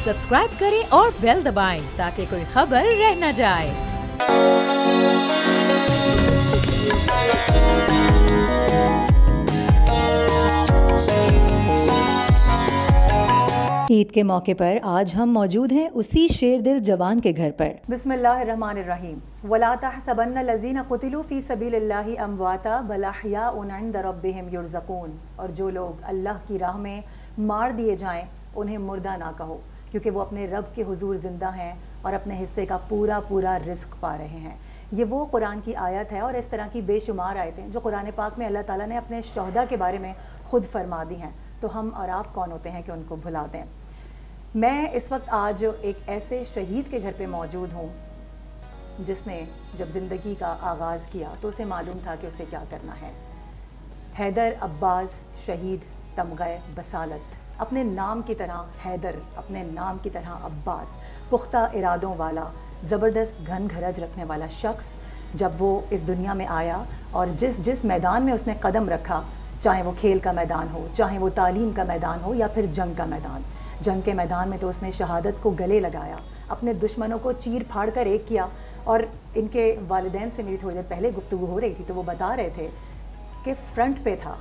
Subscribe करें और bell दबाएं ताकि कोई खबर रह न जाए। ईद के मौके पर आज हम मौजूद हैं उसी शेर दिल जवान के घर पर। बिस्मिल्लाहिर्रहमानिर्रहीम। वला तहसबन्न लज़ीना क़ुतिलू फ़ी सबीलिल्लाहि अमवाता बल अहयाउन इंद रब्बिहिम युरज़क़ून। और जो लोग अल्लाह की राह में मार दिए जाएं उन्हें मुर्दा ना कहो, क्योंकि वो अपने रब के हुजूर ज़िंदा हैं और अपने हिस्से का पूरा पूरा रिस्क पा रहे हैं। ये वो कुरान की आयत है और इस तरह की बेशुमार आयतें जो कुरान पाक में अल्लाह ताला ने अपने शहदा के बारे में ख़ुद फरमा दी हैं। तो हम और आप कौन होते हैं कि उनको भुला दें। मैं इस वक्त आज एक ऐसे शहीद के घर पे मौजूद हूँ जिसने जब ज़िंदगी का आगाज़ किया तो उसे मालूम था कि उसे क्या करना है। हैदर अब्बास शहीद तमग़े बसालत, अपने नाम की तरह हैदर, अपने नाम की तरह अब्बास, पुख्ता इरादों वाला, ज़बरदस्त घन घरज रखने वाला शख्स, जब वो इस दुनिया में आया और जिस मैदान में उसने कदम रखा, चाहे वो खेल का मैदान हो, चाहे वो तालीम का मैदान हो या फिर जंग का मैदान, जंग के मैदान में तो उसने शहादत को गले लगाया, अपने दुश्मनों को चीर फाड़ कर एक किया। और इनके वालिदैन से मेरी थोड़ी देर पहले गुफ्तगू हो रही थी तो वो बता रहे थे कि फ्रंट पे था,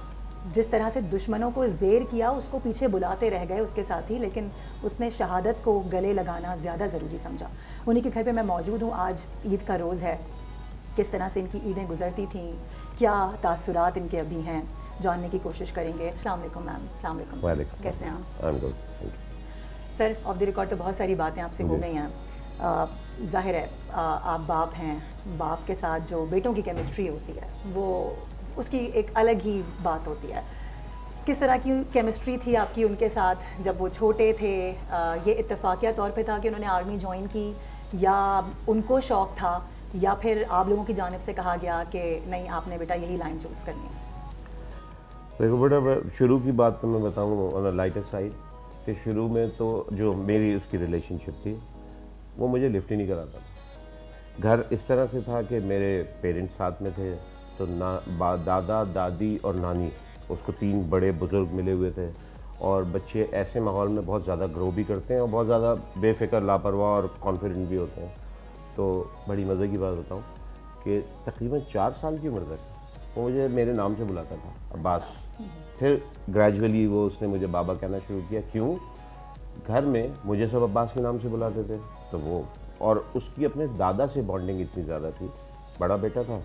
जिस तरह से दुश्मनों को ज़ेर किया उसको पीछे बुलाते रह गए उसके साथ ही, लेकिन उसने शहादत को गले लगाना ज़्यादा ज़रूरी समझा। उन्हीं के घर पे मैं मौजूद हूँ। आज ईद का रोज़ है, किस तरह से इनकी ईदें गुजरती थीं, क्या तासुरात इनके अभी हैं, जानने की कोशिश करेंगे। अस्सलाम वालेकुम मैम। अस्सलाम वालेकुम, कैसे हैं आप? सर, ऑफ द रिकॉर्ड तो बहुत सारी बातें आपसे हो गई हैं। ज़ाहिर है आप बाप हैं, बाप के साथ जो बेटों की केमिस्ट्री होती है वो उसकी एक अलग ही बात होती है। किस तरह की केमिस्ट्री थी आपकी उनके साथ जब वो छोटे थे? ये इत्तेफाकिया तौर पे था कि उन्होंने आर्मी ज्वाइन की, या उनको शौक़ था, या फिर आप लोगों की जानिब से कहा गया कि नहीं आपने बेटा यही लाइन चूज़ करनी है? देखो बेटा, शुरू की बात तो मैं बताऊँ ऑन अ लाइटर साइड कि शुरू में तो जो मेरी उसकी रिलेशनशिप थी वो मुझे लिफ्ट ही नहीं कराता था। घर इस तरह से था कि मेरे पेरेंट्स साथ में थे, तो दादा दादी और नानी, उसको 3 बड़े बुज़ुर्ग मिले हुए थे। और बच्चे ऐसे माहौल में बहुत ज़्यादा ग्रो भी करते हैं और बहुत ज़्यादा बेफ़िक्र, लापरवाह और कॉन्फिडेंट भी होते हैं। तो बड़ी मज़े की बात बताऊँ कि तकरीबन 4 साल की उम्र तक वो मुझे मेरे नाम से बुलाता था, अब्बास। फिर ग्रेजुअली वो उसने मुझे बाबा कहना शुरू किया। क्यों? घर में मुझे सब अब्बास के नाम से बुलाते थे, तो वो, और उसकी अपने दादा से बॉन्डिंग इतनी ज़्यादा थी, बड़ा बेटा था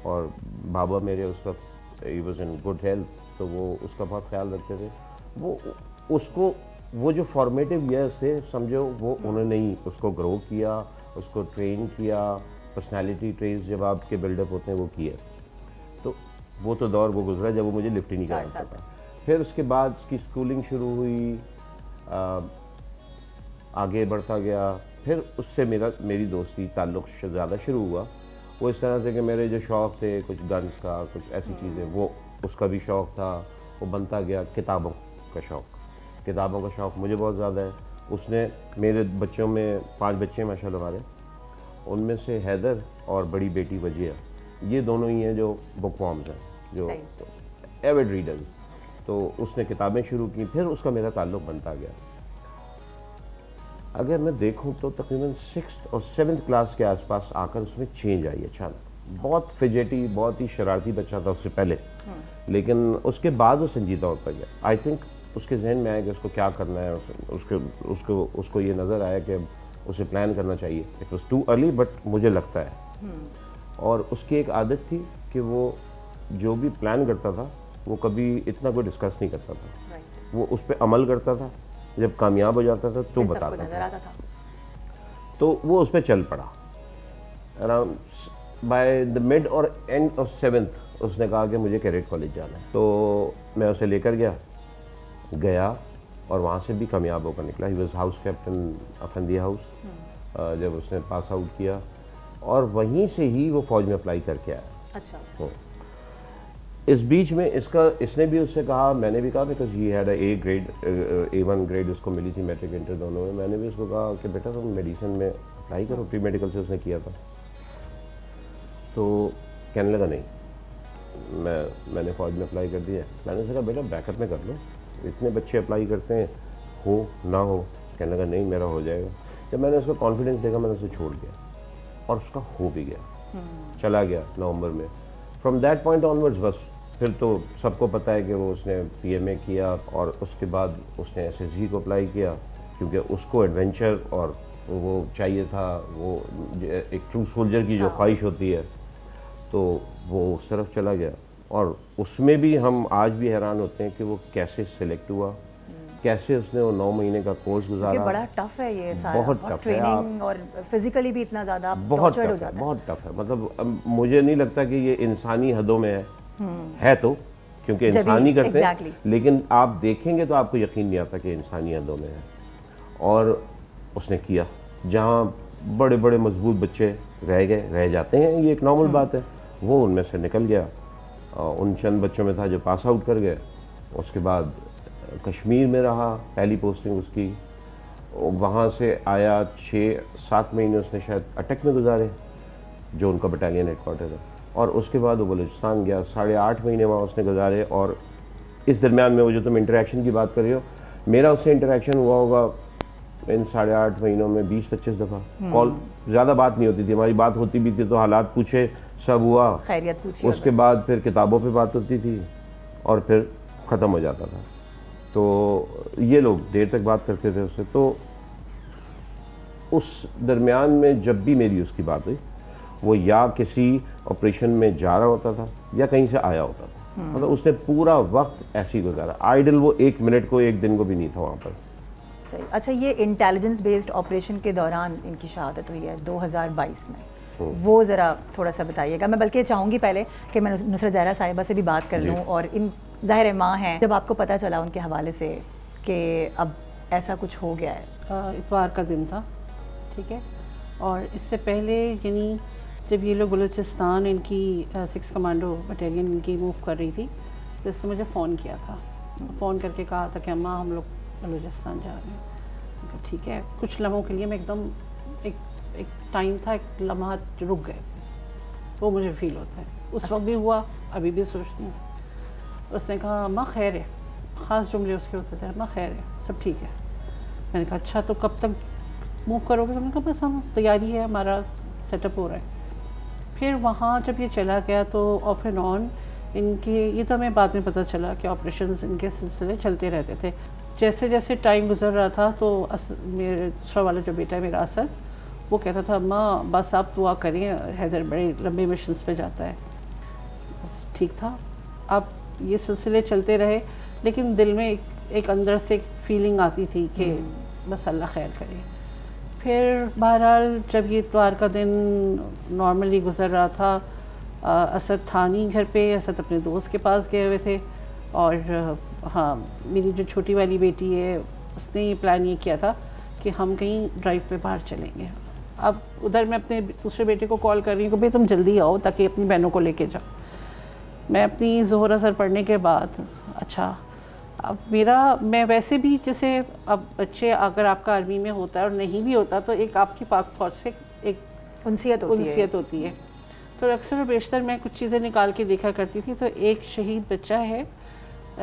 और बाबा मेरे उस वक्त he was in good health, तो वो उसका बहुत ख्याल रखते थे। वो उसको वो जो फॉर्मेटिव ईयर्स थे समझो, वो उन्होंने ही उसको ग्रो किया, उसको ट्रेन किया, पर्सनैलिटी ट्रेस जब आपके बिल्डअप होते हैं वो किए। तो वो तो दौर वो गुजरा जब वो मुझे लिफ्ट ही नहीं कराता था। फिर उसके बाद उसकी स्कूलिंग शुरू हुई, आगे बढ़ता गया। फिर उससे मेरी दोस्ती ताल्लुक़ ज़्यादा शुरू हुआ। वो इस तरह से कि मेरे जो शौक़ थे, कुछ गन्स का, कुछ ऐसी चीज़ें, वो उसका भी शौक़ था, वो बनता गया। किताबों का शौक़ मुझे बहुत ज़्यादा है। उसने मेरे बच्चों में 5 बच्चे हैं माशाल्लाह हमारे, उनमें से हैदर और बड़ी बेटी वजिया, ये दोनों ही हैं जो बुक वॉर्म्स हैं, जो एविड रीडर्स। तो उसने किताबें शुरू की, फिर उसका मेरा ताल्लुक़ बनता गया। अगर मैं देखूं तो तकरीबन 6th और 7th क्लास के आसपास आकर उसमें चेंज आई अचानक। बहुत फिजेटी, बहुत ही शरारती बच्चा था उससे पहले, लेकिन उसके बाद वो संजीदा होता गया। आई थिंक उसके जहन में आया कि उसको क्या करना है। उसको ये नज़र आया कि उसे प्लान करना चाहिए। It was too early, but मुझे लगता है। और उसकी एक आदत थी कि वो जो भी प्लान करता था वो कभी इतना कोई डिस्कस नहीं करता था, वो उस पर अमल करता था। जब कामयाब हो जाता था तो बताता था। तो वो उस पर चल पड़ा। अराउंड बाय द मिड और एंड ऑफ 7th उसने कहा कि मुझे कैडेट कॉलेज जाना है। तो मैं उसे लेकर गया और वहाँ से भी कामयाब होकर निकला। ही वॉज हाउस कैप्टन अफंदिया हाउस जब उसने पास आउट किया, और वहीं से ही वो फ़ौज में अप्लाई करके आया। अच्छा। इस बीच में इसने भी उससे कहा, मैंने भी कहा, because he had A grade, A1 grade उसको मिली थी, मैट्रिक इंटर दोनों में। मैंने भी उसको कहा कि बेटा तुम मेडिसिन में अप्लाई करो, प्री मेडिकल से उसने किया था। तो कहने लगा नहीं, मैंने फ़ौज में अप्लाई कर दिया। मैंने उससे कहा बेटा बैकअप में कर लो, इतने बच्चे अप्लाई करते हैं, हो ना हो कहने लगा नहीं मेरा हो जाएगा। जब मैंने उसका कॉन्फिडेंस देखा मैंने उसे छोड़ दिया और उसका हो भी गया, चला गया नवंबर में। फ्रॉम दैट पॉइंट ऑनवर्ड्स बस फिर तो सबको पता है कि वो उसने PMA किया और उसके बाद उसने SSG को अप्लाई किया, क्योंकि उसको एडवेंचर और वो चाहिए था, वो एक ट्रू सोल्जर की जो ख्वाहिश होती है, तो वो उस तरफ चला गया। और उसमें भी हम आज भी हैरान होते हैं कि वो कैसे सिलेक्ट हुआ, कैसे उसने वो 9 महीने का कोर्स गुजारा। बड़ा टफ है ये सारा, बहुत टफ है, ट्रेनिंग और फिजिकली भी इतना ज़्यादा बहुत टॉर्चर्ड हो टफ है, जाता है। बहुत टफ है। मतलब मुझे नहीं लगता कि ये इंसानी हदों में है तो, क्योंकि इंसानी करते हैं, लेकिन आप देखेंगे तो आपको यकीन नहीं आता कि इंसानी हदों में है। और उसने किया, जहाँ बड़े बड़े मजबूत बच्चे रह जाते हैं, ये एक नॉर्मल बात है, वो उनमें से निकल गया। उन चंद बच्चों में था जो पास आउट कर गए। उसके बाद कश्मीर में रहा, पहली पोस्टिंग उसकी, वहाँ से आया 6-7 महीने उसने शायद अटक में गुजारे, जो उनका बटालियन हेडक्वार्टर है। और उसके बाद वो बलूचिस्तान गया, 8.5 महीने वहाँ उसने गुजारे। और इस दरमियान में वो जो तुम इंटरेक्शन की बात कर रही हो, मेरा उससे इंटरेक्शन हुआ होगा इन 8.5 महीनों में 20-25 दफ़ा। कॉल, ज़्यादा बात नहीं होती थी, हमारी बात होती भी थी तो हालात पूछे, सब हुआ, खैरियत पूछी, उसके बाद फिर किताबों पे बात होती थी और फिर ख़त्म हो जाता था। तो ये लोग देर तक बात करते थे उससे। तो उस दरमियान में जब भी मेरी उसकी बात हुई, वो या किसी ऑपरेशन में जा रहा होता था या कहीं से आया होता था। मतलब उसने पूरा वक्त ऐसे ही गुजारा, आइडल वो 1 मिनट को, 1 दिन को भी नहीं था वहाँ पर। सही। अच्छा, ये इंटेलिजेंस बेस्ड ऑपरेशन के दौरान इनकी शहादत हुई है 2022 में, वो ज़रा थोड़ा सा बताइएगा। मैं बल्कि चाहूँगी पहले कि मैं नुसरत ज़हरा साहिबा से भी बात कर लूँ, और इन ज़ाहिर माँ हैं, जब आपको पता चला उनके हवाले से कि अब ऐसा कुछ हो गया है। इतवार का दिन था, ठीक है, और इससे पहले यानी जब ये लोग बलूचिस्तान इनकी 6 कमांडो बटालियन इनकी मूव कर रही थी, तो इसने मुझे फ़ोन किया था, फ़ोन करके कहा था कि अम्मा हम लोग बलूचिस्तान जा रहे हैं। ठीक है, कुछ लम्हों के लिए मैं एकदम एक टाइम था, एक लम्हा रुक गए, वो मुझे फील होता है, उस वक्त भी हुआ, अभी भी सोचती हूँ। उसने कहा अम्मा खैर है, ख़ास जुमले उसके होते थे, अम्मा खैर है, सब ठीक है। मैंने कहा अच्छा तो कब तक मूव करोगे? उन्होंने कहा बस हम तैयारी है, हमारा सेटअप हो रहा है। फिर वहाँ जब ये चला गया तो ऑफ एंड ऑन इनके, ये तो हमें बाद में पता चला कि ऑपरेशंस इनके सिलसिले चलते रहते थे। जैसे जैसे टाइम गुजर रहा था तो मेरे दूसरा वाला जो बेटा है मेरा असद, वो कहता था अम्मा बस आप दुआ करें, हैदर बड़े लंबे मिशंस पे जाता है। बस ठीक था। अब ये सिलसिले चलते रहे, लेकिन दिल में एक अंदर से एक फीलिंग आती थी कि बस अल्लाह खैर करे। फिर बहरहाल जब ये इतवार का दिन नॉर्मली गुजर रहा था, असद था नहीं घर पे, असद अपने दोस्त के पास गए हुए थे। और हाँ, मेरी जो छोटी वाली बेटी है उसने ये प्लान ये किया था कि हम कहीं ड्राइव पे बाहर चलेंगे। अब उधर मैं अपने दूसरे बेटे को कॉल कर रही हूँ कि भाई तुम जल्दी आओ ताकि अपनी बहनों को लेके जाओ। मैं अपनी ज़ोहर असर पढ़ने के बाद, अच्छा अब मैं वैसे भी जैसे अब बच्चे अगर आपका आर्मी में होता है और नहीं भी होता तो एक आपकी पाक फौज से एक उनसियत होती है। तो अक्सर बेशतर मैं कुछ चीज़ें निकाल के देखा करती थी। तो एक शहीद बच्चा है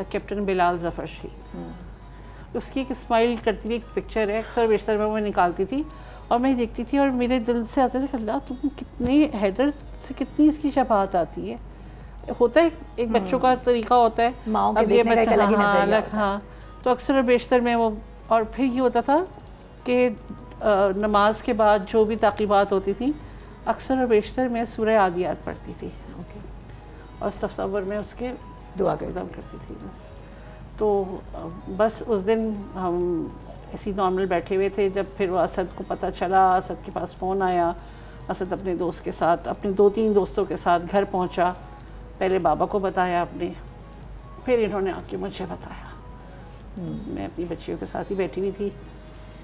कैप्टन बिलाल ज़फ़र शहीद, उसकी एक स्माइल करती हुई एक पिक्चर है, अक्सर बेशतर में वो निकालती थी और मैं देखती थी और मेरे दिल से आते थे अल्लाह तुम कितने हैदर से कितनी इसकी शबाहत आती है। होता है एक बच्चों का तरीका होता है, माओ के देखने का एक अलग ही नज़रिया होता है। हाँ, तो अक्सर बेशतर में वो, और फिर ये होता था कि नमाज के बाद जो भी ताक़ीबात होती थी अक्सर और बेशतर मैं सूरह आदियात पढ़ती थी और तसव्वुर में उसके दुआ करती थी बस। तो बस उस दिन हम ऐसी नॉर्मल बैठे हुए थे, जब फिर वो असद को पता चला, असद के पास फ़ोन आया, असद अपने दोस्त के साथ, अपने 2-3 दोस्तों के साथ घर पहुंचा। पहले बाबा को बताया आपने, फिर इन्होंने आके मुझे बताया। मैं अपनी बच्चियों के साथ ही बैठी हुई थी,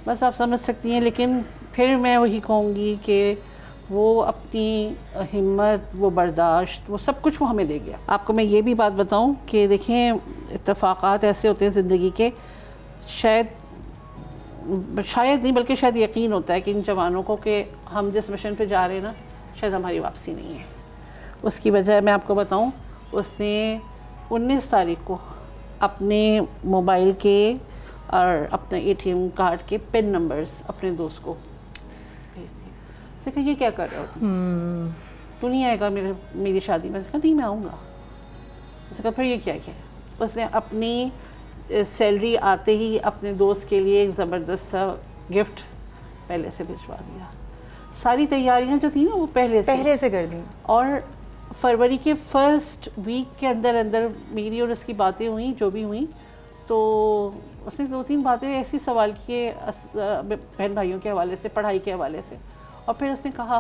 बस आप समझ सकती हैं। लेकिन फिर मैं वही कहूँगी कि वो अपनी हिम्मत, वो बर्दाश्त, वो सब कुछ वो हमें दे गया। आपको मैं ये भी बात बताऊं कि देखें इत्तेफाक़ात ऐसे होते हैं ज़िंदगी के, शायद नहीं बल्कि शायद यकीन होता है कि इन जवानों को कि हम जिस मिशन पे जा रहे हैं ना, शायद हमारी वापसी नहीं है। उसकी वजह मैं आपको बताऊं, उसने 19 तारीख को अपने मोबाइल के और अपना ATM कार्ड के पिन नंबर्स अपने दोस्त को भेज दिए। उसने कहा ये क्या कर रहे हो तू नहीं आएगा मेरी शादी में? कहा नहीं मैं आऊँगा। उसने कहा फिर ये क्या किया? उसने अपनी सैलरी आते ही अपने दोस्त के लिए एक ज़बरदस्त सा गिफ्ट पहले से भिजवा दिया। सारी तैयारियां जो थी ना वो पहले से कर दी। और फरवरी के फर्स्ट वीक के अंदर अंदर मेरी और उसकी बातें हुई, जो भी हुई, तो उसने 2-3 बातें ऐसी सवाल किए बहन भाइयों के हवाले से, पढ़ाई के हवाले से। और फिर उसने कहा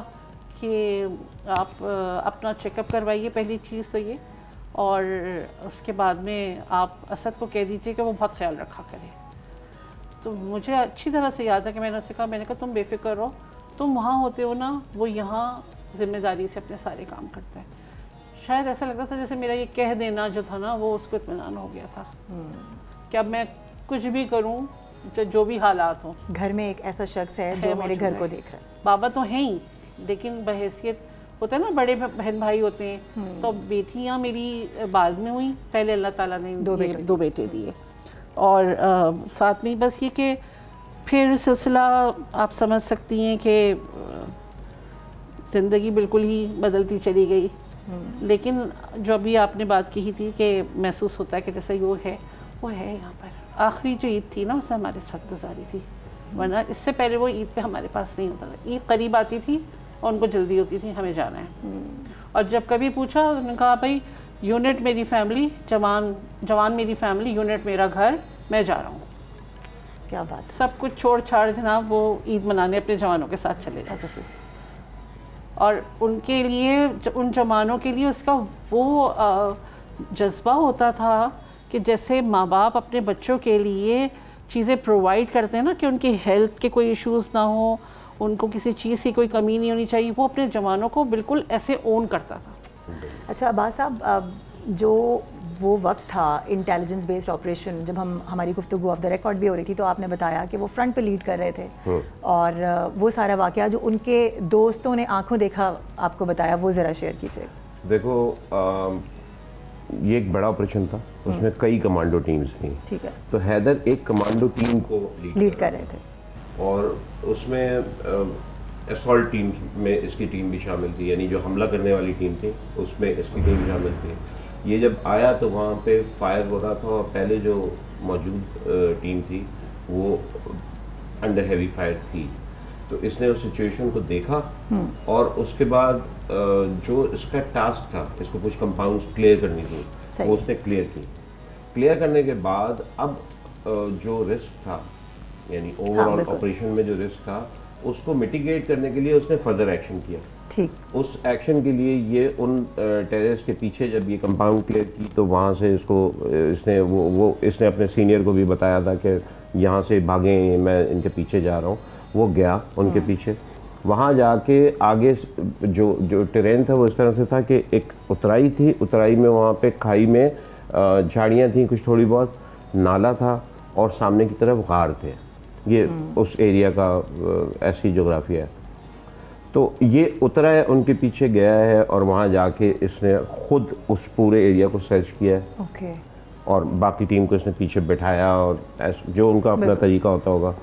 कि आप अपना चेकअप करवाइए, पहली चीज़ तो ये, और उसके बाद में आप असद को कह दीजिए कि वो बहुत ख्याल रखा करे। तो मुझे अच्छी तरह से याद है कि मैंने उससे कहा, मैंने कहा तुम बेफिक्र रहो, तुम वहाँ होते हो ना, वो यहाँ ज़िम्मेदारी से अपने सारे काम करता है। शायद ऐसा लगता था जैसे मेरा ये कह देना जो था ना वो उसको इत्मीनान हो गया था कि अब मैं कुछ भी करूँ, जो भी हालात हों, घर में एक ऐसा शख्स है जो मेरे घर को देख रहा है। बाबा तो हैं ही, लेकिन बहैसियत होता है ना, बड़े बहन भाई होते हैं। तो बेटियां मेरी बाद में हुई, पहले अल्लाह ताला ने दो बेटे दिए। और साथ में बस ये कि फिर सिलसिला आप समझ सकती हैं कि ज़िंदगी बिल्कुल ही बदलती चली गई। लेकिन जो अभी आपने बात की थी कि महसूस होता है कि जैसे वो है यहाँ पर। आखिरी जो ईद थी ना उसने हमारे साथ गुजारी थी, वरना इससे पहले वो ईद पे हमारे पास नहीं होता था। ईद करीब आती थी और उनको जल्दी होती थी हमें जाना है। और जब कभी पूछा उन्होंने कहा भाई यूनिट मेरी फैमिली, जवान मेरी फैमिली, यूनिट मेरा घर, मैं जा रहा हूँ। क्या बात। सब कुछ छोड़ छाड़ जनाब वो ईद मनाने अपने जवानों के साथ चले जाते थे। और उनके लिए, उन जवानों के लिए उसका वो जज्बा होता था कि जैसे माँ बाप अपने बच्चों के लिए चीज़ें प्रोवाइड करते हैं ना, कि उनकी हेल्थ के कोई इश्यूज़ ना हो, उनको किसी चीज़ की कोई कमी नहीं होनी चाहिए, वो अपने जवानों को बिल्कुल ऐसे ओन करता था। अच्छा अब्बास साहब, जो वो वक्त था इंटेलिजेंस बेस्ड ऑपरेशन, जब हमारी गुफ्तगू ऑफ द रिकॉर्ड भी हो रही थी, तो आपने बताया कि वो फ्रंट पे लीड कर रहे थे और वो सारा वाक़या जो उनके दोस्तों ने आंखों देखा आपको बताया, वो ज़रा शेयर कीजिए। देखो ये एक बड़ा ऑपरेशन था, उसमें कई कमांडो टीम्स थी। ठीक है। तो हैदर एक कमांडो टीम को लीड कर रहे थे और उसमें असॉल्ट टीम में इसकी टीम भी शामिल थी, यानी जो हमला करने वाली टीम थी उसमें इसकी टीम शामिल थी। ये जब आया तो वहाँ पे फायर हो रहा था और पहले जो मौजूद टीम थी वो अंडर हैवी फायर थी। तो इसने उस सिचुएशन को देखा और उसके बाद जो इसका टास्क था, इसको कुछ कंपाउंड्स क्लियर करनी थी, वो उसने क्लियर की। क्लियर करने के बाद अब जो रिस्क था, यानी ओवरऑल ऑपरेशन में जो रिस्क था, उसको मिटिगेट करने के लिए उसने फर्दर एक्शन किया। ठीक। उस एक्शन के लिए ये उन टेररिस्ट के पीछे जब ये कंपाउंड क्लियर की तो वहाँ से इसने अपने सीनियर को भी बताया था कि यहाँ से भागें, मैं इनके पीछे जा रहा हूँ। वो गया उनके पीछे, वहाँ जाके आगे जो टेरेन था वो इस तरह से था कि एक उतराई थी, उतराई में वहाँ पे खाई में झाड़ियाँ थी कुछ थोड़ी बहुत, नाला था और सामने की तरफ गार थे। ये उस एरिया का ऐसी जोग्राफिया है। तो ये उतरा है, उनके पीछे गया है और वहाँ जाके इसने खुद उस पूरे एरिया को सर्च किया है। ओके। और बाकी टीम को इसने पीछे बैठाया और जो उनका अपना तरीका होता होगा,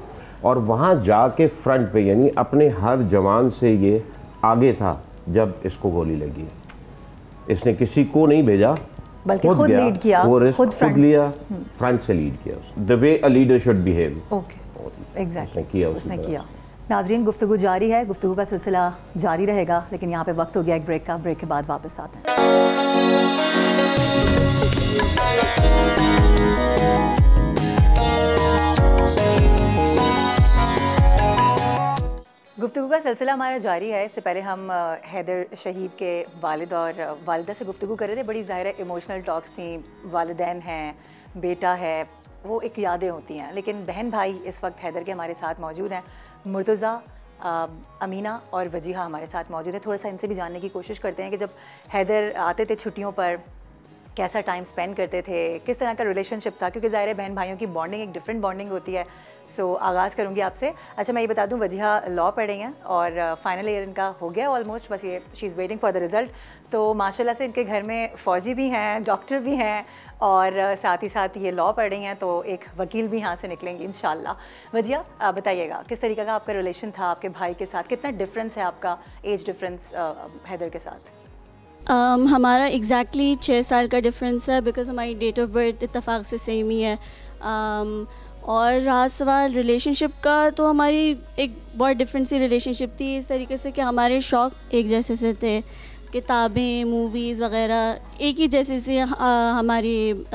और वहाँ जाके फ्रंट पे, यानी अपने हर जवान से ये आगे था जब इसको गोली लगी। इसने किसी को नहीं भेजा, बल्कि खुद लीड किया, वो रिस्क खुद लिया, फ्रंट से लीड किया, the way a leader should behave. Okay, exactly उसने किया। नाजरीन, गुफ्तगू जारी है, गुफ्तगू का सिलसिला जारी रहेगा, लेकिन यहाँ पे वक्त हो गया एक ब्रेक का। ब्रेक के बाद वापस आते हैं। गुफ्तगू का सिलसिला हमारा जारी है। इससे पहले हम हैदर शहीद के वालिद और वालिदा से गुफ्तगू कर रहे थे। बड़ी ज़ाहिर इमोशनल टॉक्स थी। वालिदैन हैं, बेटा है, वो एक यादें होती हैं। लेकिन बहन भाई इस वक्त हैदर के हमारे साथ मौजूद हैं। मुर्तज़ा, अमीना और वजीहा हमारे साथ मौजूद है। थोड़ा सा इनसे भी जानने की कोशिश करते हैं कि जब हैदर आते थे छुट्टियों पर, कैसा टाइम स्पेंड करते थे, किस तरह का रिलेशनशिप था, क्योंकि ज़ाहिर है बहन भाइयों की बॉन्डिंग एक डिफरेंट बॉन्डिंग होती है। सो आगाज़ करूँगी आपसे। अच्छा, मैं ये बता दूँ, वजीहा लॉ पढ़ रही हैं और फाइनल ईयर इनका हो गया ऑलमोस्ट, बस ये she is waiting for the result. तो माशाल्लाह से इनके घर में फ़ौजी भी हैं, डॉक्टर भी हैं और साथ ही साथ ये लॉ पढ़ रही हैं, तो एक वकील भी यहाँ से निकलेंगी इंशाल्लाह। वजिया, आप बताइएगा किस तरीके का आपका रिलेशन था आपके भाई के साथ, कितना डिफरेंस है आपका एज डिफरेंस हैदर के साथ? हमारा एग्जैक्टली 6 साल का डिफरेंस है, बिकॉज हमारी डेट ऑफ बर्थ इत्तेफाक से सेम ही है। और रहा सवाल रिलेशनशिप का, तो हमारी एक बहुत डिफरेंट सी रिलेशनशिप थी, इस तरीके से कि हमारे शौक़ एक जैसे से थे, किताबें, मूवीज़ वगैरह एक ही जैसे से हमारी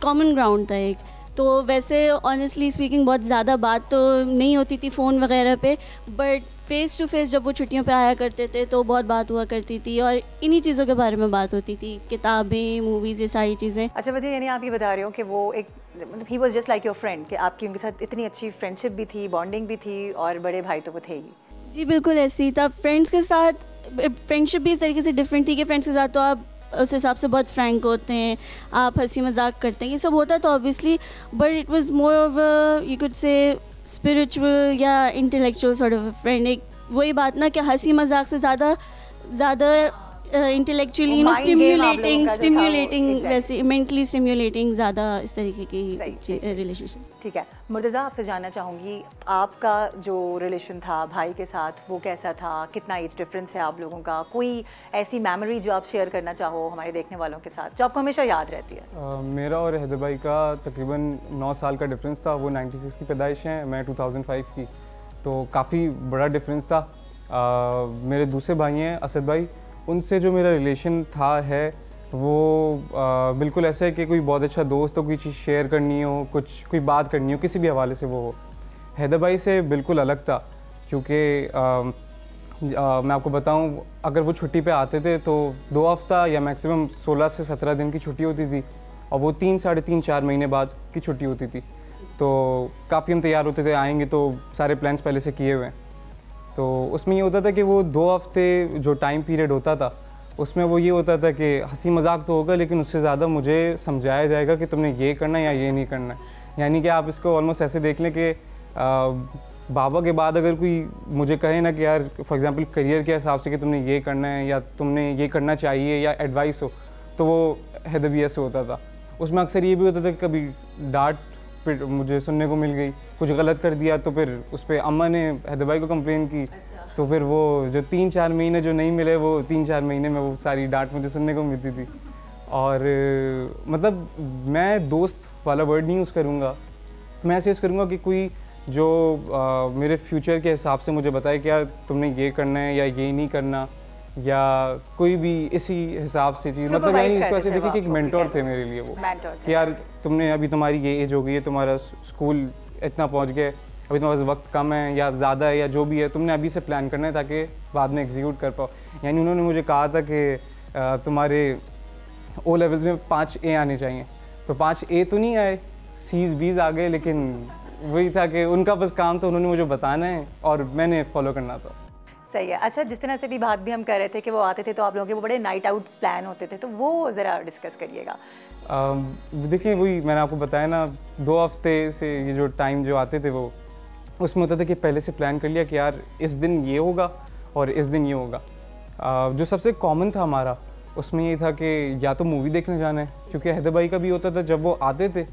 कॉमन ग्राउंड था एक। तो वैसे ऑनेस्टली स्पीकिंग बहुत ज़्यादा बात तो नहीं होती थी फ़ोन वगैरह पे, बट फ़ेस टू फेस जब वो छुट्टियों पे आया करते थे तो बहुत बात हुआ करती थी और इन्हीं चीज़ों के बारे में बात होती थी, किताबें, मूवीज़, ये सारी चीज़ें। अच्छा वजह, यानी आप ये बता रहे हो कि वो एक मतलब he was just like your friend, कि आपकी उनके साथ इतनी अच्छी फ्रेंडशिप भी थी, बॉन्डिंग भी थी, और बड़े भाई तो वो थे ही। जी बिल्कुल ऐसे ही था। फ्रेंड्स के साथ फ्रेंडशिप भी इस तरीके से डिफरेंट थी कि फ्रेंड्स के साथ तो आप उस हिसाब से बहुत फ्रैंक होते हैं, आप हंसी मजाक करते हैं, ये सब होता था obviously, but it was more of you could say spiritual या इंटेलेक्चुअल सॉर्ट ऑफ फ्रेंड। एक वही बात ना कि हंसी मजाक से ज़्यादा इंटेलेक्चुअली यू नो स्टिम्युलेटिंग वैसे मेंटली स्टिम्युलेटिंग, ज़्यादा इस तरीके की रिलेशनशिप। ठीक है मुर्तज़ा, आपसे जानना चाहूँगी आपका जो रिलेशन था भाई के साथ वो कैसा था, कितना एज डिफरेंस है आप लोगों का, कोई ऐसी मेमोरी जो आप शेयर करना चाहो हमारे देखने वालों के साथ जो आपको हमेशा याद रहती है? मेरा और हैदर भाई का तकरीबन 9 साल का डिफरेंस था। वो 96 की पैदाइश हैं, मैं 2005 की, तो काफ़ी बड़ा डिफरेंस था। मेरे दूसरे भाई हैं असद भाई, उनसे जो मेरा रिलेशन था है वो बिल्कुल ऐसा है कि कोई बहुत अच्छा दोस्त हो, कोई चीज़ शेयर करनी हो, कोई बात करनी हो किसी भी हवाले से वो हो। हैदर भाई से बिल्कुल अलग था, क्योंकि मैं आपको बताऊं, अगर वो छुट्टी पे आते थे तो 2 हफ्ता या मैक्सिमम 16 से 17 दिन की छुट्टी होती थी, और वो 3, साढ़े 3, 4 महीने बाद की छुट्टी होती थी। तो काफ़ी हम तैयार होते थे, आएंगे तो सारे प्लान्स पहले से किए हुए हैं। तो उसमें ये होता था कि वो 2 हफ्ते जो टाइम पीरियड होता था उसमें वो ये होता था कि हंसी मजाक तो होगा, लेकिन उससे ज़्यादा मुझे समझाया जाएगा कि तुमने ये करना है या ये नहीं करना है। यानी कि आप इसको ऑलमोस्ट ऐसे देख लें कि बाबा के बाद अगर कोई मुझे कहे ना कि यार फॉर एग्जांपल करियर के हिसाब से कि तुमने ये करना है या तुमने ये करना चाहिए या एडवाइस हो, तो वो हैदर भी ऐसे होता था। उसमें अक्सर ये भी होता था कि कभी डांट पिट मुझे सुनने को मिल गई, कुछ गलत कर दिया तो फिर उस पर अम्मा ने हैदर भाई को कंप्लेन की। तो फिर वो जो 3-4 महीने जो नहीं मिले, वो 3-4 महीने में वो सारी डांट मुझे सुनने को मिलती थी। और मतलब मैं दोस्त वाला वर्ड नहीं यूज़ करूँगा, मैं ऐसे यूज़ करूँगा कि कोई जो मेरे फ्यूचर के हिसाब से मुझे बताए कि यार तुमने ये करना है या ये नहीं करना, या कोई भी इसी हिसाब से चीज़, मतलब मैंने इसको ऐसे देखी कि एक मेंटोर थे मेरे लिए वो, कि यार तुमने अभी तुम्हारी ये एज हो गई है, तुम्हारा स्कूल इतना पहुँच गए, अभी तुम्हारे पास वक्त कम है या ज़्यादा है या जो भी है, तुमने अभी से प्लान करना है ताकि बाद में एग्जीक्यूट कर पाओ। यानी उन्होंने मुझे कहा था कि तुम्हारे O लेवल्स में 5 A आने चाहिए, तो 5 A तो नहीं आए, C's B's आ गए, लेकिन वही था कि उनका बस काम तो उन्होंने मुझे बताना है और मैंने फॉलो करना था। सही है। अच्छा, जिस तरह से भी बात भी हम कर रहे थे कि वो आते थे तो आप लोगों के वो बड़े नाइट आउट्स प्लान होते थे, तो वो ज़रा डिस्कस करिएगा। देखिए वही मैंने आपको बताया ना, 2 हफ्ते से ये जो टाइम जो आते थे वो उसमें होता था कि पहले से प्लान कर लिया कि यार इस दिन ये होगा और इस दिन ये होगा। जो सबसे कॉमन था हमारा उसमें ये था कि या तो मूवी देखने जाना है, क्योंकि हैदर भाई का भी होता था जब वो आते थे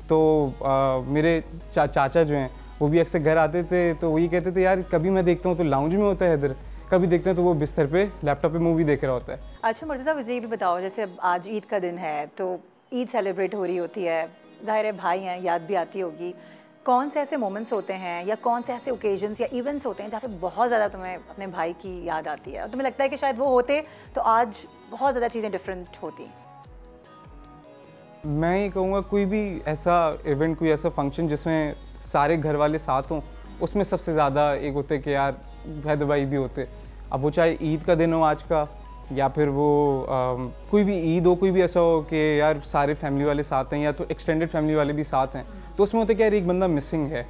तो मेरे चाचा जो हैं वो भी अक्सर घर आते थे, तो वही कहते थे यार कभी मैं देखता हूँ तो लाउंज में होता है हैदर, कभी देखते हैं तो वो बिस्तर पे लैपटॉप पे मूवी देख रहा होता है। अच्छा मुर्तज़ा, मुझे ये भी बताओ, जैसे अब आज ईद का दिन है तो ईद सेलिब्रेट हो रही होती है, ज़ाहिर है भाई हैं, याद भी आती होगी, कौन से ऐसे मोमेंट्स होते हैं या कौन से ऐसे ओकेजन्स या इवेंट्स होते हैं जहाँ पे बहुत ज़्यादा तुम्हें अपने भाई की याद आती है और तुम्हें लगता है कि शायद वो होते तो आज बहुत ज़्यादा चीज़ें डिफरेंट होती? मैं ये कहूँगा कोई भी ऐसा इवेंट, कोई ऐसा फंक्शन जिसमें सारे घर वाले साथ हों, उसमें सबसे ज़्यादा एक होते कि यार हैदर भाई भी होते। अब वो चाहे ईद का दिन हो आज का, या फिर वो कोई भी ईद हो, कोई भी ऐसा हो कि यार सारे फैमिली वाले साथ हैं या तो एक्सटेंडेड फैमिली वाले भी साथ हैं, तो उसमें होता है कि यार एक बंदा मिसिंग है,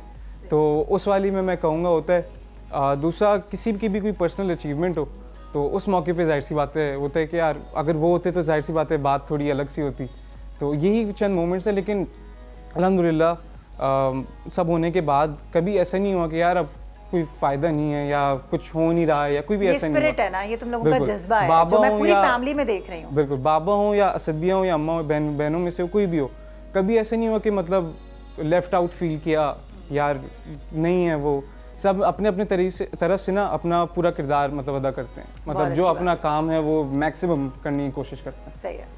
तो उस वाली में मैं कहूँगा होता है। दूसरा किसी की भी कोई पर्सनल अचीवमेंट हो तो उस मौके पे जाहिर सी बात है होता है कि यार अगर वो होते तो जाहिर सी बात है बात थोड़ी अलग सी होती। तो यही चंद मोमेंट्स हैं, लेकिन अल्हम्दुलिल्लाह सब होने के बाद कभी ऐसा नहीं हुआ कि यार अब कोई फ़ायदा नहीं है या कुछ हो नहीं रहा है या कोई भी ऐसा नहीं स्पिरिट है ना, ये तुम लोगों का जज्बा है जो मैं पूरी फैमिली में देख रही हूँ। बिल्कुल, बाबा हो या असदिया हो या अम्मा हो, बहनों में से कोई भी हो, कभी ऐसा नहीं हुआ कि मतलब लेफ्ट आउट फील किया यार नहीं है वो। सब अपने अपने तरफ से ना अपना पूरा किरदार मतलब अदा करते हैं, मतलब जो अपना काम है वो मैक्सिमम करने की कोशिश करते हैं। सही है।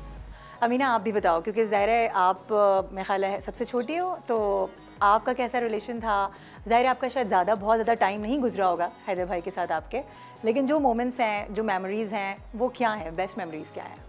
अमीना आप भी बताओ, क्योंकि ज़ाहिर है आप मेरा ख्याल है सबसे छोटी हो, तो आपका कैसा रिलेशन था? ज़ाहिर है आपका शायद बहुत ज़्यादा टाइम नहीं गुजरा होगा हैदर भाई के साथ आपके, लेकिन जो मोमेंट्स हैं, जो मेमोरीज़ हैं, वो क्या हैं, बेस्ट मेमोरीज़ क्या हैं?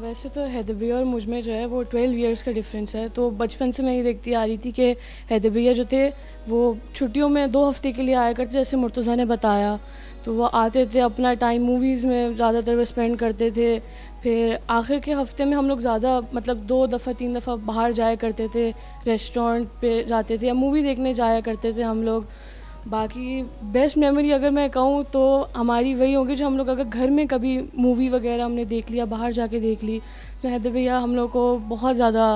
वैसे तो हैदर भैया और मुझ में जो है वो 12 इयर्स का डिफरेंस है, तो बचपन से मैं ये देखती आ रही थी कि हैदर भैया जो थे वो छुट्टियों में 2 हफ्ते के लिए आया करते, जैसे मुर्तज़ा ने बताया, तो वो आते थे, अपना टाइम मूवीज़ में ज़्यादातर वो स्पेंड करते थे। फिर आखिर के हफ्ते में हम लोग ज़्यादा मतलब 2 दफ़ा 3 दफ़ा बाहर जाया करते थे, रेस्टोरेंट पे जाते थे या मूवी देखने जाया करते थे हम लोग। बाकी बेस्ट मेमोरी अगर मैं कहूँ तो हमारी वही होगी जो हम लोग अगर घर में कभी मूवी वगैरह हमने देख लिया, बाहर जाके देख ली, तो हैदर भैया हम लोग को बहुत ज़्यादा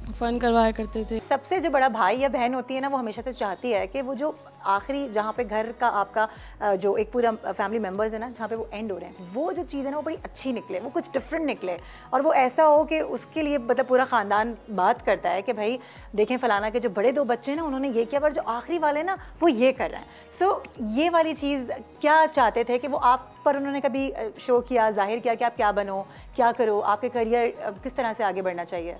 फ़न करवाया करते थे। सबसे जो बड़ा भाई या बहन होती है ना, वो हमेशा से चाहती है कि वो जो आखिरी जहाँ पे घर का आपका जो एक पूरा फैमिली मेम्बर्स है ना, जहाँ पे वो एंड हो रहे हैं, वो जो चीज़ है ना वो बड़ी अच्छी निकले, वो कुछ डिफरेंट निकले, और वो ऐसा हो कि उसके लिए मतलब पूरा ख़ानदान बात करता है कि भाई देखें फ़लाना के जो बड़े 2 बच्चे हैं ना उन्होंने ये किया, पर जो आखिरी वाले ना वो ये कर रहे हैं। सो ये वाली चीज़ क्या चाहते थे कि वो आप पर उन्होंने कभी शो किया, जाहिर किया कि आप क्या बनो, क्या करो, आपके करियर किस तरह से आगे बढ़ना चाहिए?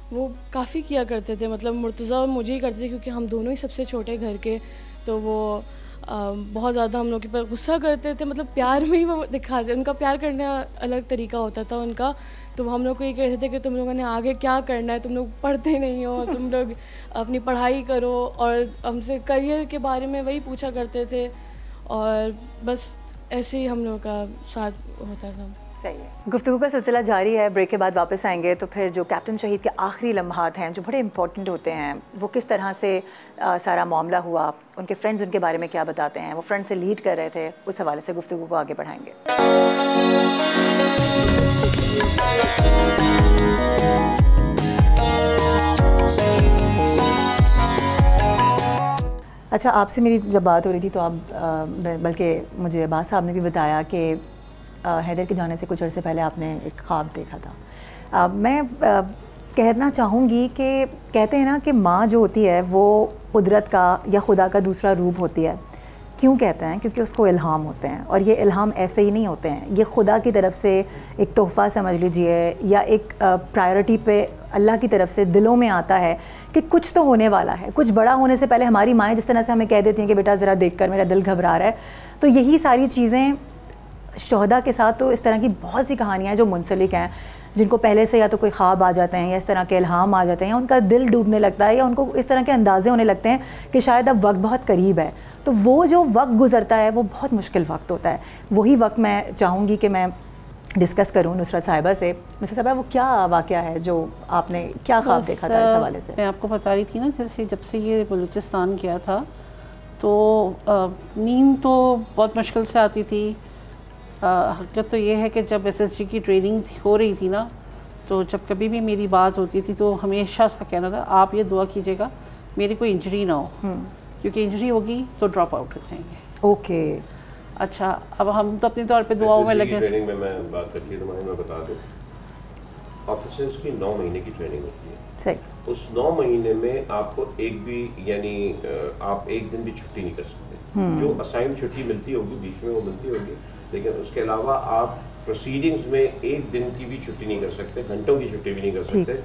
वो काफ़ी किया करते थे, मतलब मुर्तज़ा और मुझे ही करते थे क्योंकि हम दोनों ही सबसे छोटे घर के, तो वो बहुत ज़्यादा हम लोग के पर गुस्सा करते थे, मतलब प्यार में ही वो दिखाते, उनका प्यार करने का अलग तरीका होता था उनका। तो वो हम लोग को ये कहते थे कि तुम लोगों ने आगे क्या करना है, तुम लोग पढ़ते नहीं हो, तुम लोग अपनी पढ़ाई करो, और हमसे करियर के बारे में वही पूछा करते थे, और बस ऐसे ही हम लोग का साथ होता था। सही है। गुफ्तगू का सिलसिला जारी है, ब्रेक के बाद वापस आएंगे तो फिर जो कैप्टन शहीद के आखिरी लम्हात हैं जो बड़े इंपॉर्टेंट होते हैं, वो किस तरह से सारा मामला हुआ, उनके फ्रेंड्स उनके बारे में क्या बताते हैं, वो फ्रेंड से लीड कर रहे थे, उस हवाले से गुफ्तगू को आगे बढ़ाएंगे। अच्छा, आपसे मेरी जब बात हो रही थी तो आप बल्कि मुझे अब्बास साहब ने भी बताया कि हैदर के जाने से कुछ अर्से पहले आपने एक ख्वाब देखा था। मैं कहना चाहूँगी कि कहते हैं ना कि माँ जो होती है वो कुदरत का या खुदा का दूसरा रूप होती है। क्यों कहते हैं? क्योंकि उसको इल्हाम होते हैं, और ये इल्हाम ऐसे ही नहीं होते हैं, ये खुदा की तरफ से एक तोहफ़ा समझ लीजिए, या एक प्रायोरिटी पे अल्लाह की तरफ से दिलों में आता है कि कुछ तो होने वाला है। कुछ बड़ा होने से पहले हमारी माएँ जिस तरह से हमें कह देती हैं कि बेटा ज़रा देख कर मेरा दिल घबरा रहा है, तो यही सारी चीज़ें शोहदा के साथ तो इस तरह की बहुत सी कहानियाँ हैं जो मुंसलिक हैं, जिनको पहले से या तो कोई ख्वाब आ जाते हैं या इस तरह के इल्हाम आ जाते हैं, या उनका दिल डूबने लगता है, या उनको इस तरह के अंदाज़े होने लगते हैं कि शायद अब वक्त बहुत करीब है। तो वो जो वक्त गुज़रता है वो बहुत मुश्किल वक्त होता है। वही वक्त मैं चाहूँगी कि मैं डिस्कस करूँ नुसरत साहिबा से। नुसरत साहिबा, वो क्या वाक़या है जो आपने क्या ख्वाब देखा था इस हवाले से? मैं आपको बता रही थी ना, जैसे जब से ये बलूचिस्तान गया था तो नींद तो बहुत मुश्किल से आती थी। हकीकत तो ये है कि जब SSG की ट्रेनिंग हो रही थी ना, तो जब कभी भी मेरी बात होती थी तो हमेशा उसका कहना था आप ये दुआ कीजिएगा मेरी कोई इंजरी ना हो, क्योंकि इंजरी होगी तो ड्रॉप आउट हो जाएंगे। ओके, अच्छा, अब हम तो अपने तौर पे दुआओं में लगे। ट्रेनिंग में मैं बात करती हूँ, मैं बता दूँ, ऑफिसर्स की 9 महीने की ट्रेनिंग होती है। सही। उस 9 महीने में आपको एक भी यानी आप एक दिन भी छुट्टी नहीं कर सकते। जो असाइन छुट्टी मिलती होगी बीच में वो मिलती होगी, लेकिन उसके अलावा आप प्रोसीडिंग्स में एक दिन की भी छुट्टी नहीं कर सकते, घंटों की छुट्टी भी नहीं कर सकते।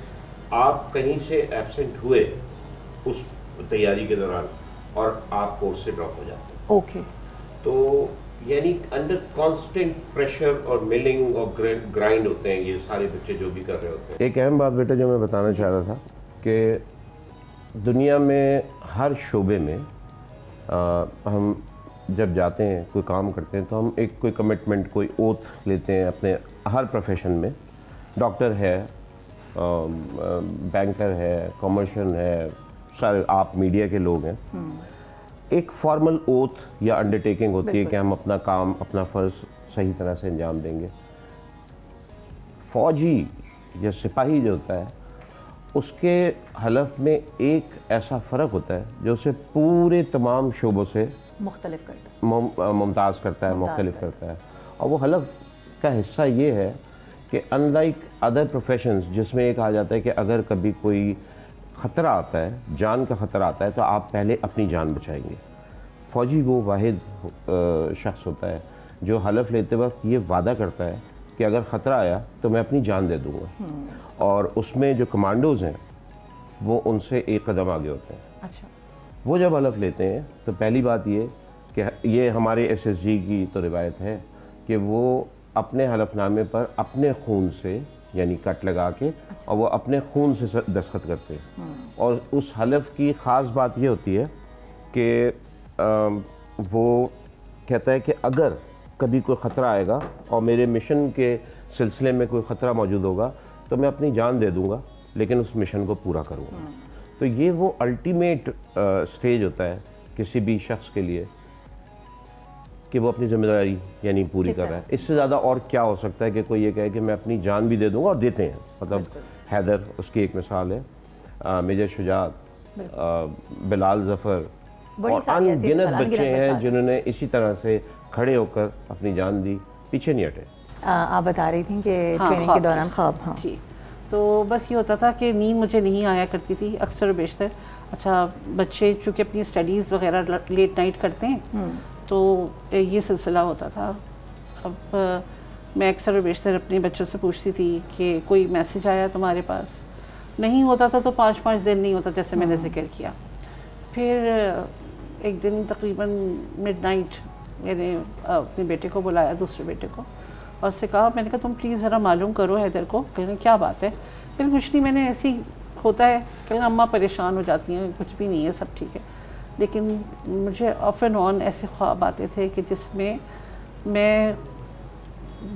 आप कहीं से एब्सेंट हुए उस तैयारी के दौरान और आप कोर्स से ड्रॉप हो जाते हैं। ओके। तो यानी अंडर कांस्टेंट प्रेशर और मिलिंग और ग्राइंड होते हैं ये सारे बच्चे जो भी कर रहे होते हैं। एक अहम बात बेटा जो मैं बताना चाह रहा था कि दुनिया में हर शोबे में हम जब जाते हैं कोई काम करते हैं तो हम एक कोई कमिटमेंट, कोई ओथ लेते हैं अपने हर प्रोफेशन में। डॉक्टर है, बैंकर है, कॉमर्शियल है, सारे आप मीडिया के लोग हैं। एक फॉर्मल ओथ या अंडरटेकिंग होती है कि हम अपना काम, अपना फ़र्ज़ सही तरह से अंजाम देंगे। फ़ौजी या सिपाही जो होता है उसके हलफ में एक ऐसा फ़र्क होता है जो उसे पूरे तमाम शोबों से मुख्तलिफ करता है, मुमताज़ करता है, मुख्तलिफ करता है। और वो हलफ का हिस्सा ये है कि अनलाइक अदर प्रोफेशंस जिसमें ये कहा जाता है कि अगर कभी कोई ख़तरा आता है, जान का ख़तरा आता है, तो आप पहले अपनी जान बचाएंगे। फ़ौजी वो वाहिद शख्स होता है जो हलफ लेते वक्त ये वादा करता है कि अगर ख़तरा आया तो मैं अपनी जान दे दूँगा। और उसमें जो कमांडोज़ हैं वो उनसे एक कदम आगे होते हैं। अच्छा, वो जब हलफ लेते हैं तो पहली बात ये कि ये हमारे SSG की तो रिवायत है कि वो अपने हलफनामे पर अपने खून से यानी कट लगा के और वो अपने खून से दस्तखत करते हैं। और उस हलफ की ख़ास बात ये होती है कि वो कहता है कि अगर कभी कोई ख़तरा आएगा और मेरे मिशन के सिलसिले में कोई ख़तरा मौजूद होगा तो मैं अपनी जान दे दूँगा, लेकिन उस मिशन को पूरा करूँगा। तो ये वो अल्टीमेट स्टेज होता है किसी भी शख्स के लिए कि वो अपनी ज़िम्मेदारी यानी पूरी कर रहा है। इससे ज़्यादा और क्या हो सकता है कि कोई ये कहे कि मैं अपनी जान भी दे दूँगा, और देते हैं। मतलब हैदर उसकी एक मिसाल है, मेजर शुजात, बिलाल ज़फ़र और अनगिनत बच्चे हैं जिन्होंने इसी तरह से खड़े होकर अपनी जान दी, पीछे नहीं हटे। आप बता रही थी कि ट्रेनिंग के दौरान ख्वाब। हाँ जी, तो बस ये होता था कि नींद मुझे नहीं आया करती थी अक्सर बेशतर। अच्छा, बच्चे चूँकि अपनी स्टडीज़ वगैरह लेट नाइट करते हैं तो ये सिलसिला होता था। अब मैं अक्सर और बेशतर अपने बच्चों से पूछती थी कि कोई मैसेज आया तुम्हारे पास? नहीं होता था तो 5-5 दिन नहीं होता, जैसे मैंने ज़िक्र किया। फिर एक दिन तकरीबन मिडनाइट मैंने अपने बेटे को बुलाया, दूसरे बेटे को, और उससे कहा, मैंने कहा तुम प्लीज़ ज़रा मालूम करो हैदर को। कहने क्या बात है? फिर कुछ नहीं, मैंने ऐसी होता है, कहना अम्मा परेशान हो जाती हैं, कुछ भी नहीं है, सब ठीक है। लेकिन मुझे ऑफ एंड ऑन ऐसे ख्वाब आते थे कि जिसमें मैं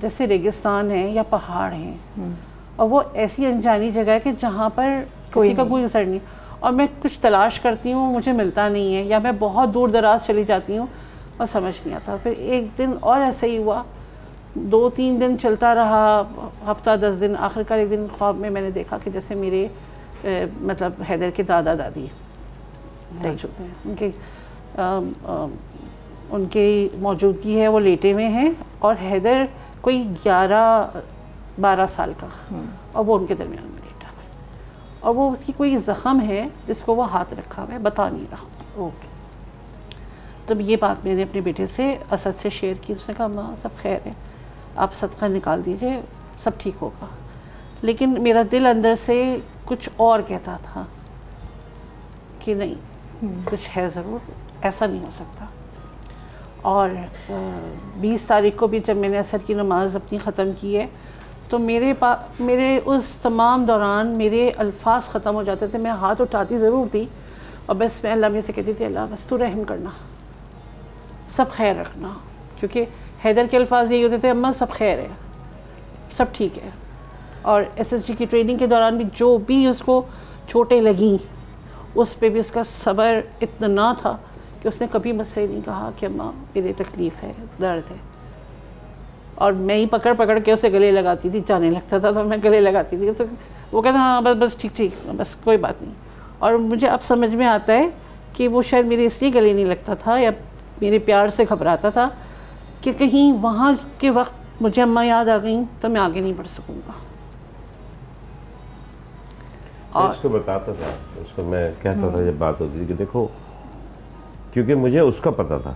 जैसे रेगिस्तान है या पहाड़ हैं और वो ऐसी अनजानी जगह है कि जहाँ पर किसी का कोई असर नहीं, और मैं कुछ तलाश करती हूँ, मुझे मिलता नहीं है, या मैं बहुत दूर दराज चली जाती हूँ और समझ नहीं आता। फिर एक दिन और ऐसा ही हुआ, 2-3 दिन चलता रहा, हफ्ता 10 दिन। आखिरकार एक दिन ख्वाब में मैंने देखा कि जैसे मेरे मतलब हैदर के दादा दादी मौजूद हैं, उनकी मौजूदगी है, वो लेटे हुए हैं और हैदर कोई 11-12 साल का, और वो उनके दरमियान में लेटा है, और वो उसकी कोई ज़ख़म है जिसको वो हाथ रखा हुआ है, बता नहीं रहा। ओके। तब ये बात मैंने अपने बेटे से, असद से शेयर की। उसने कहा माँ सब खैर है, आप सदका निकाल दीजिए, सब ठीक होगा। लेकिन मेरा दिल अंदर से कुछ और कहता था कि नहीं, कुछ है ज़रूर, ऐसा नहीं हो सकता। और 20 तारीख को भी जब मैंने असर की नमाज़ अपनी ख़त्म की है तो मेरे उस तमाम दौरान मेरे अल्फाज ख़त्म हो जाते थे। मैं हाथ उठाती ज़रूर थी और बस मैं अल्लाह में से कहती थी, अल्लाह बस तू रहम करना, सब खैर रखना। क्योंकि हैदर के अल्फाज यही होते थे, अम्मा सब खैर है, सब ठीक है। और SSG की ट्रेनिंग के दौरान भी जो भी उसको चोटें लगीं उस पे भी उसका सब्र इतना था कि उसने कभी मुझसे नहीं कहा कि अम्मा मेरी तकलीफ़ है, दर्द है। और मैं ही पकड़ पकड़ के उसे गले लगाती थी, जाने लगता था तो मैं गले लगाती थी, तो वो कहता हाँ बस बस ठीक ठीक, बस कोई बात नहीं। और मुझे अब समझ में आता है कि वो शायद मेरे इसलिए गले नहीं लगता था या मेरे प्यार से घबराता था कि कहीं वहाँ के वक्त मुझे अम्मा याद आ गई तो मैं आगे नहीं बढ़ सकूँगा। और उसको बताता था, उसको मैं कहता था जब बात होती थी कि देखो, क्योंकि मुझे उसका पता था,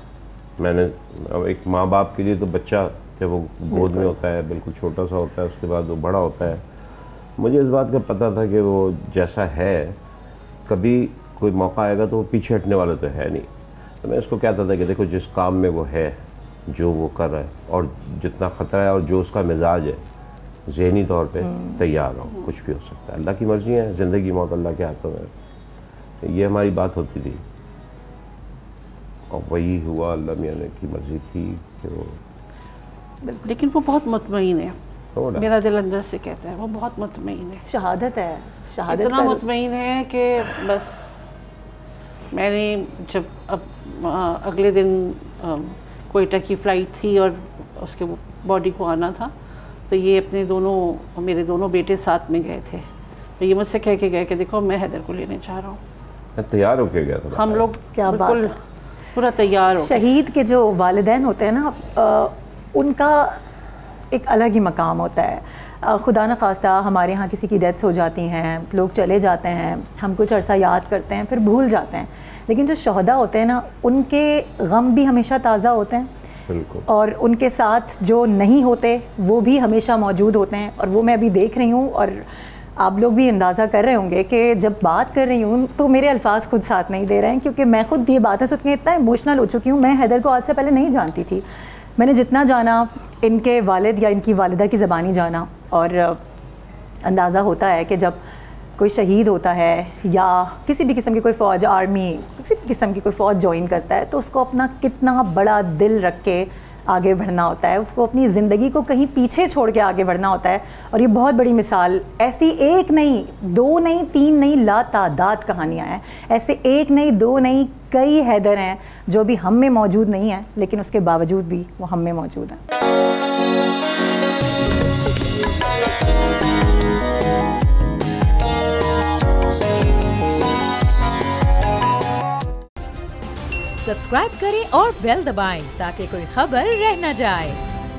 मैंने अब एक माँ बाप के लिए तो बच्चा जब वो गोद में होता है बिल्कुल छोटा सा होता है, उसके बाद वो बड़ा होता है, मुझे इस बात का पता था कि वो जैसा है कभी कोई मौका आएगा तो वो पीछे हटने वाला तो है नहीं। तो मैं उसको कहता था कि देखो जिस काम में वो है, जो वो कर रहा है और जितना ख़तरा है और जो उसका मिजाज है, ज़हनी तौर पे तैयार रहो, कुछ भी हो सकता है, अल्लाह की मर्ज़ी है, ज़िंदगी मौत अल्लाह के हाथों में। ये हमारी बात होती थी और वही हुआ, अल्लाह मियाँ की मर्ज़ी थी कि वो। लेकिन वो बहुत मुतमईन है, मेरा दिल अंदर से कहता है वो बहुत मुतमईन है। शहादत है, शहादत इतना मुतमईन है कि बस मैंने जब अब अगले दिन कोयटा की फ़्लाइट थी और उसके बॉडी को आना था, तो ये अपने मेरे दोनों बेटे साथ में गए थे तो ये मुझसे कह के गए कि देखो मैं हैदर को लेने जा रहा हूँ। तैयार होके गया था? हम लोग क्या बात बिल्कुल पूरा तैयार हो। शहीद के जो वालिदैन होते हैं ना, उनका एक अलग ही मकाम होता है। खुदा न खास्ता हमारे यहाँ किसी की डेथ्स हो जाती हैं, लोग चले जाते हैं, हम कुछ अरसा याद करते हैं फिर भूल जाते हैं, लेकिन जो शहदा होते हैं ना, उनके गम भी हमेशा ताज़ा होते हैं। बिल्कुल। और उनके साथ जो नहीं होते वो भी हमेशा मौजूद होते हैं। और वो मैं अभी देख रही हूँ, और आप लोग भी अंदाज़ा कर रहे होंगे कि जब बात कर रही हूँ तो मेरे अल्फाज खुद साथ नहीं दे रहे हैं, क्योंकि मैं खुद ये बातें सुन के इतना इमोशनल हो चुकी हूँ। मैं हैदर को आज से पहले नहीं जानती थी, मैंने जितना जाना इनके वालिद या इनकी वालिदा की ज़बानी जाना, और अंदाज़ा होता है कि जब कोई शहीद होता है या किसी भी किस्म की कोई फ़ौज, आर्मी, किसी भी किस्म की कोई फ़ौज ज्वाइन करता है, तो उसको अपना कितना बड़ा दिल रख के आगे बढ़ना होता है, उसको अपनी ज़िंदगी को कहीं पीछे छोड़ के आगे बढ़ना होता है। और ये बहुत बड़ी मिसाल, ऐसी एक नहीं, दो नहीं, तीन नहीं, लातादाद कहानियाँ हैं। ऐसे एक नहीं, दो नहीं, कई हैदर हैं जो भी हम में मौजूद नहीं हैं, लेकिन उसके बावजूद भी वो हम में मौजूद हैं। सब्सक्राइब करें और बेल दबाएं ताकि कोई खबर रह न जाए।